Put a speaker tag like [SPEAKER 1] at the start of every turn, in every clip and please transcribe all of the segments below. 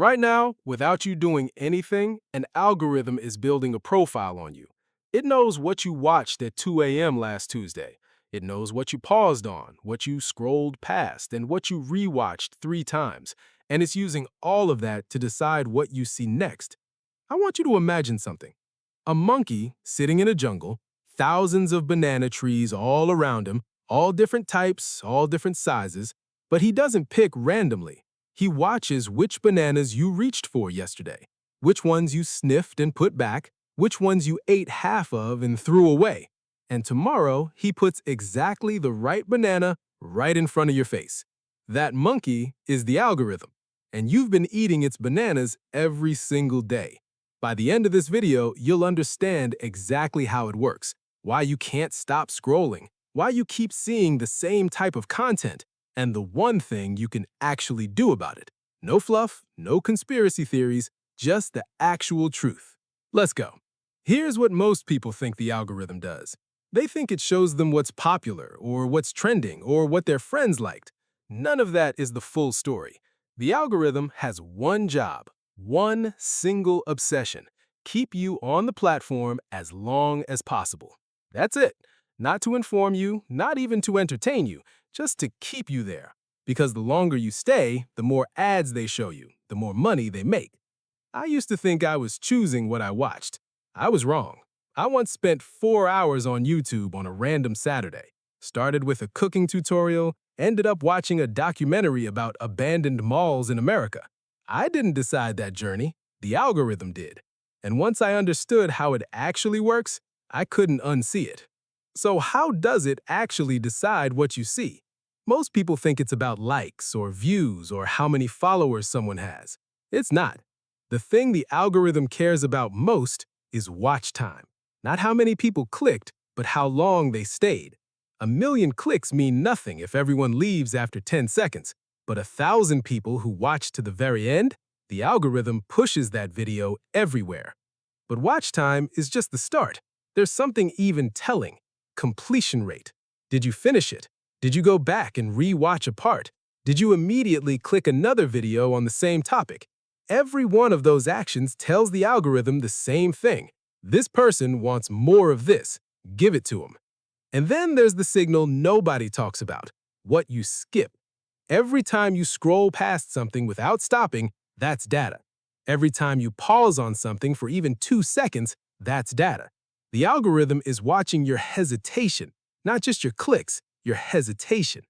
[SPEAKER 1] Right now, without you doing anything, an algorithm is building a profile on you. It knows what you watched at 2 a.m. last Tuesday. It knows what you paused on, what you scrolled past, and what you rewatched 3 times. And it's using all of that to decide what you see next. I want you to imagine something. A monkey sitting in a jungle, thousands of banana trees all around him, all different types, all different sizes, but he doesn't pick randomly. He watches which bananas you reached for yesterday, which ones you sniffed and put back, which ones you ate half of and threw away. And tomorrow, he puts exactly the right banana right in front of your face. That monkey is the algorithm, and you've been eating its bananas every single day. By the end of this video, you'll understand exactly how it works, why you can't stop scrolling, why you keep seeing the same type of content, and the one thing you can actually do about it. No fluff, no conspiracy theories, just the actual truth. Let's go. Here's what most people think the algorithm does. They think it shows them what's popular, or what's trending, or what their friends liked. None of that is the full story. The algorithm has one job, one single obsession: keep you on the platform as long as possible. That's it. Not to inform you, not even to entertain you, just to keep you there. Because the longer you stay, the more ads they show you, the more money they make. I used to think I was choosing what I watched. I was wrong. I once spent 4 hours on YouTube on a random Saturday. Started with a cooking tutorial, ended up watching a documentary about abandoned malls in America. I didn't decide that journey, the algorithm did. And once I understood how it actually works, I couldn't unsee it. So how does it actually decide what you see? Most people think it's about likes or views or how many followers someone has. It's not. The thing the algorithm cares about most is watch time. Not how many people clicked, but how long they stayed. 1 million clicks mean nothing if everyone leaves after 10 seconds, but 1,000 people who watch to the very end, the algorithm pushes that video everywhere. But watch time is just the start. There's something even telling: completion rate. Did you finish it? Did you go back and re-watch a part? Did you immediately click another video on the same topic? Every one of those actions tells the algorithm the same thing. This person wants more of this. Give it to him. And then there's the signal nobody talks about: what you skip. Every time you scroll past something without stopping, that's data. Every time you pause on something for even 2 seconds, that's data. The algorithm is watching your hesitation, not just your clicks, your hesitation.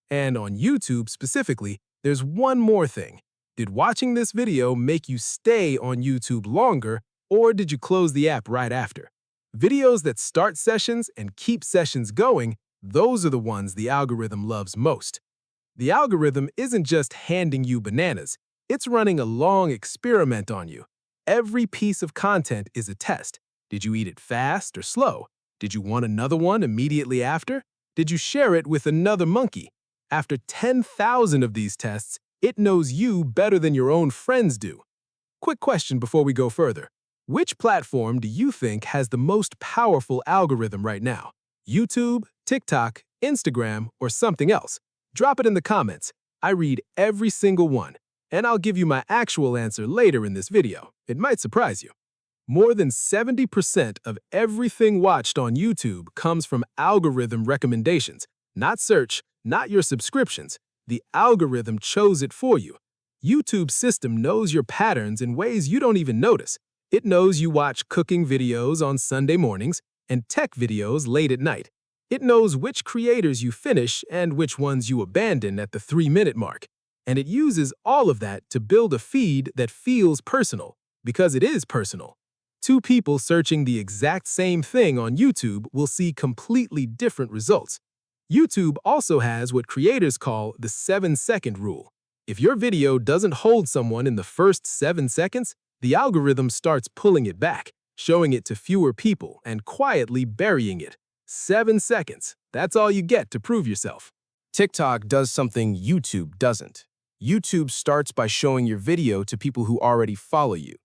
[SPEAKER 1] And on YouTube specifically, there's one more thing. Did watching this video make you stay on YouTube longer, or did you close the app right after? Videos that start sessions and keep sessions going, those are the ones the algorithm loves most. The algorithm isn't just handing you bananas, it's running a long experiment on you. Every piece of content is a test. Did you eat it fast or slow? Did you want another one immediately after? Did you share it with another monkey? After 10,000 of these tests, it knows you better than your own friends do. Quick question before we go further. Which platform do you think has the most powerful algorithm right now? YouTube, TikTok, Instagram, or something else? Drop it in the comments. I read every single one, and I'll give you my actual answer later in this video. It might surprise you. More than 70% of everything watched on YouTube comes from algorithm recommendations, not search, not your subscriptions. The algorithm chose it for you. YouTube's system knows your patterns in ways you don't even notice. It knows you watch cooking videos on Sunday mornings and tech videos late at night. It knows which creators you finish and which ones you abandon at the 3-minute mark. And it uses all of that to build a feed that feels personal, because it is personal. Two people searching the exact same thing on YouTube will see completely different results. YouTube also has what creators call the 7-second rule. If your video doesn't hold someone in the first 7 seconds, the algorithm starts pulling it back, showing it to fewer people, and quietly burying it. 7 seconds. That's all you get to prove yourself.
[SPEAKER 2] TikTok does something YouTube doesn't. YouTube starts by showing your video to people who already follow you.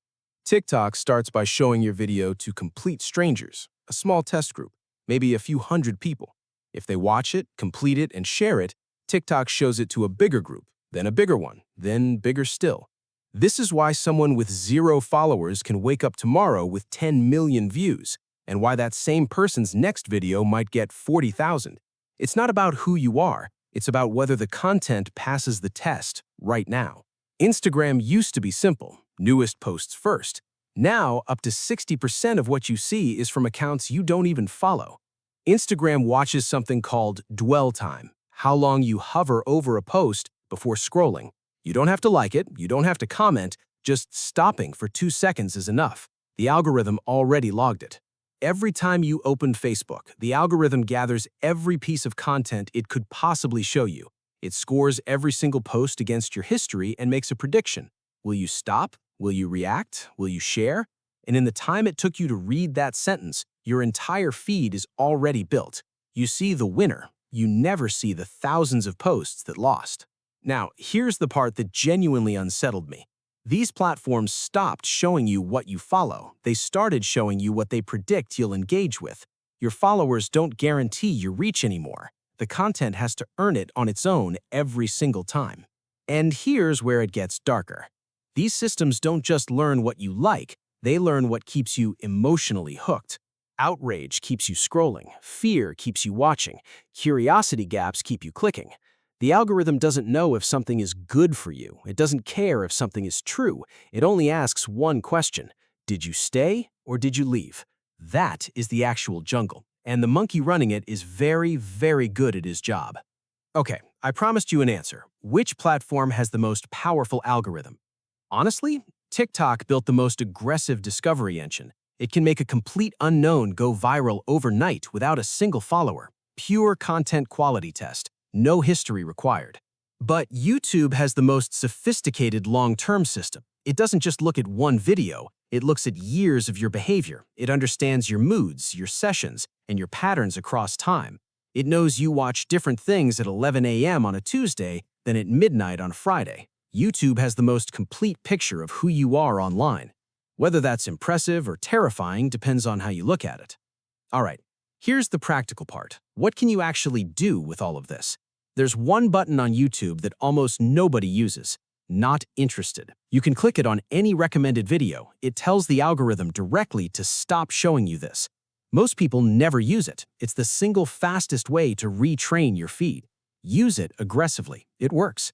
[SPEAKER 2] TikTok starts by showing your video to complete strangers, a small test group, maybe a few hundred people. If they watch it, complete it, and share it, TikTok shows it to a bigger group, then a bigger one, then bigger still. This is why someone with 0 followers can wake up tomorrow with 10 million views, and why that same person's next video might get 40,000. It's not about who you are, it's about whether the content passes the test right now. Instagram used to be simple, newest posts first. Now, up to 60% of what you see is from accounts you don't even follow. Instagram watches something called dwell time, how long you hover over a post before scrolling. You don't have to like it, you don't have to comment, just stopping for 2 seconds is enough. The algorithm already logged it. Every time you open Facebook, the algorithm gathers every piece of content it could possibly show you. It scores every single post against your history and makes a prediction. Will you stop? Will you react? Will you share? And in the time it took you to read that sentence, your entire feed is already built. You see the winner. You never see the thousands of posts that lost. Now, here's the part that genuinely unsettled me. These platforms stopped showing you what you follow. They started showing you what they predict you'll engage with. Your followers don't guarantee your reach anymore. The content has to earn it on its own every single time. And here's where it gets darker. These systems don't just learn what you like, they learn what keeps you emotionally hooked. Outrage keeps you scrolling, fear keeps you watching, curiosity gaps keep you clicking. The algorithm doesn't know if something is good for you. It doesn't care if something is true. It only asks one question: did you stay or did you leave? That is the actual jungle, and the monkey running it is very, very good at his job. Okay, I promised you an answer. Which platform has the most powerful algorithm? Honestly, TikTok built the most aggressive discovery engine. It can make a complete unknown go viral overnight without a single follower. Pure content quality test. No history required. But YouTube has the most sophisticated long-term system. It doesn't just look at one video, it looks at years of your behavior. It understands your moods, your sessions, and your patterns across time. It knows you watch different things at 11 a.m. on a Tuesday than at midnight on a Friday. YouTube has the most complete picture of who you are online. Whether that's impressive or terrifying depends on how you look at it. All right. Here's the practical part. What can you actually do with all of this? There's one button on YouTube that almost nobody uses: not interested. You can click it on any recommended video. It tells the algorithm directly to stop showing you this. Most people never use it. It's the single fastest way to retrain your feed. Use it aggressively. It works.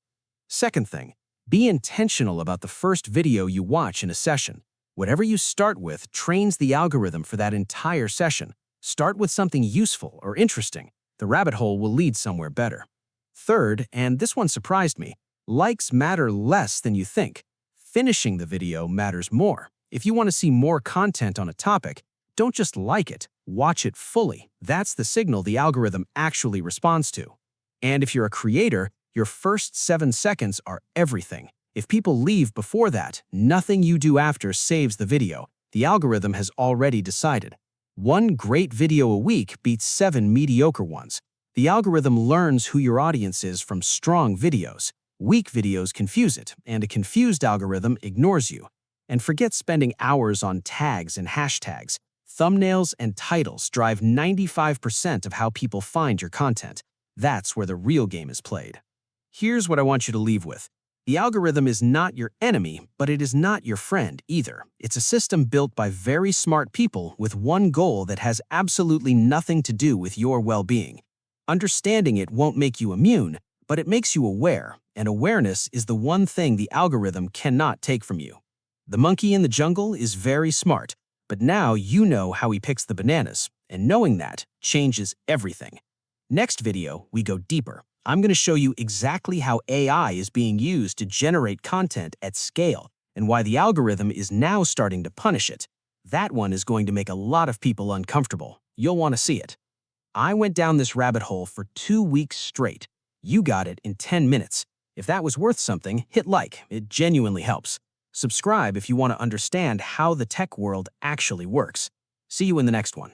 [SPEAKER 2] Second thing, be intentional about the first video you watch in a session. Whatever you start with trains the algorithm for that entire session. Start with something useful or interesting. The rabbit hole will lead somewhere better. Third, and this one surprised me, likes matter less than you think. Finishing the video matters more. If you want to see more content on a topic, don't just like it, watch it fully. That's the signal the algorithm actually responds to. And if you're a creator, your first 7 seconds are everything. If people leave before that, nothing you do after saves the video. The algorithm has already decided. One great video a week beats 7 mediocre ones. The algorithm learns who your audience is from strong videos. Weak videos confuse it, and a confused algorithm ignores you. And forget spending hours on tags and hashtags. Thumbnails and titles drive 95% of how people find your content. That's where the real game is played. Here's what I want you to leave with. The algorithm is not your enemy, but it is not your friend either. It's a system built by very smart people with one goal that has absolutely nothing to do with your well-being. Understanding it won't make you immune, but it makes you aware, and awareness is the one thing the algorithm cannot take from you. The monkey in the jungle is very smart, but now you know how he picks the bananas, and knowing that changes everything. Next video, we go deeper. I'm going to show you exactly how AI is being used to generate content at scale and why the algorithm is now starting to punish it. That one is going to make a lot of people uncomfortable. You'll want to see it. I went down this rabbit hole for 2 weeks straight. You got it in 10 minutes. If that was worth something, hit like. It genuinely helps. Subscribe if you want to understand how the tech world actually works. See you in the next one.